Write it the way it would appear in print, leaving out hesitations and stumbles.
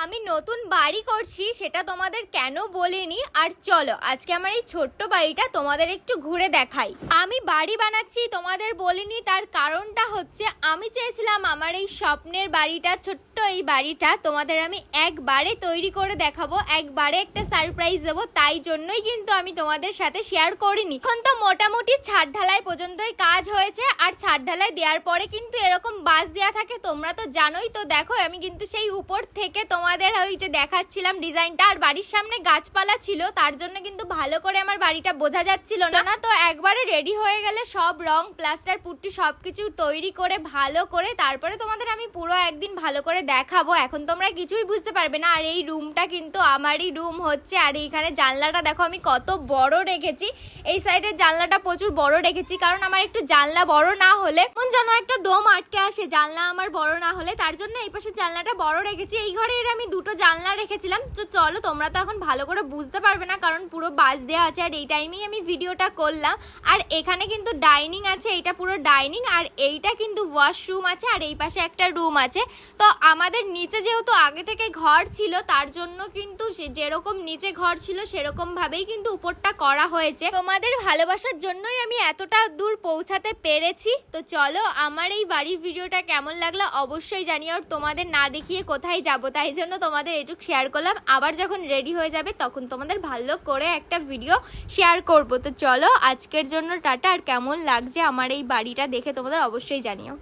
আমি নতুন বাড়ি করছি সেটা তোমাদের কেন বলিনি। আর চলো আজকে আমার এই ছোট্ট বাড়িটা তোমাদের একটু ঘুরে দেখাই। আমি বাড়ি বানাচ্ছি তোমাদের বলিনি, তার কারণটা হচ্ছে আমি চেয়েছিলাম আমার এই স্বপ্নের বাড়িটা, ছোট্ট এই বাড়িটা তোমাদের আমি একবারে তৈরি করে দেখাবো, একবারে একটা সারপ্রাইজ দেবো। তাই জন্যই কিন্তু আমি তোমাদের সাথে শেয়ার করিনি। এখন তো মোটামুটি ছাদ ঢালাই পর্যন্তই কাজ হয়েছে, আর ছাদ ঢালাই দেওয়ার পরে কিন্তু এরকম বাঁশ দেওয়া থাকে, তোমরা তো জানোই। তো দেখো আমি কিন্তু সেই উপর থেকে তোমাদের ওই যে দেখাচ্ছিলাম ডিজাইনটা, আর বাড়ির সামনে গাছপালা ছিল তার জন্য কিন্তু ভালো করে আমার বাড়িটা বোঝা যাচ্ছিল না। তো একবারে রেডি হয়ে গেলে সব রং প্লাস্টার পুট্টি সবকিছু তৈরি করে ভালো করে তারপরে তোমাদের আমি পুরো একদিন ভালো করে দেখাবো। এখন তোমরা কিছুই বুঝতে পারবে না। আর এই রুমটা কিন্তু আমারই রুম হচ্ছে। আর এইখানে জানলাটা দেখো আমি কত বড় রেখেছি, এই সাইডের জানলাটা প্রচুর বড় রেখেছি, কারণ আমার একটু জানলা বড় না হলে মন যেন একটা দম আটকে আসে জানলা আমার বড় না হলে, তার জন্য এই পাশে জানলাটা বড় রেখেছি। এই ঘরে আমি দুটো জানলা রেখেছিলাম। তো চলো তোমরা তো এখন ভালো করে বুঝতে পারবে না কারণ পুরো বাজ দেওয়া আছে, আর এই টাইমেই আমি ভিডিওটা করলাম। আর এখানে কিন্তু ডাইনিং আছে, এটা পুরো ডাইনিং, আর এইটা কিন্তু ওয়াশরুম আছে, আর এই পাশে একটা রুম আছে। তো আমাদের নিচে যেহেতু আগে থেকে ঘর ছিল তার জন্য কিন্তু যেরকম নিচে ঘর ছিল সেরকম ভাবেই কিন্তু উপরটা করা হয়েছে। তোমাদের ভালোবাসার জন্যই আমি এতটা দূর পৌঁছাতে পেরেছি। তো চলো আমার এই বাড়ির ভিডিওটা কেমন লাগলো অবশ্যই জানিও। আর তোমাদের না দেখিয়ে কোথায় যাব, তাই জন্য তোমাদের এটুকু শেয়ার করলাম। আবার যখন রেডি হয়ে যাবে তখন তোমাদের ভালো করে একটা ভিডিও শেয়ার করব। তো চলো আজকের জন্য টাটা। আর কেমন লাগছে আমার এই বাড়িটা দেখে তোমাদের অবশ্যই জানিও।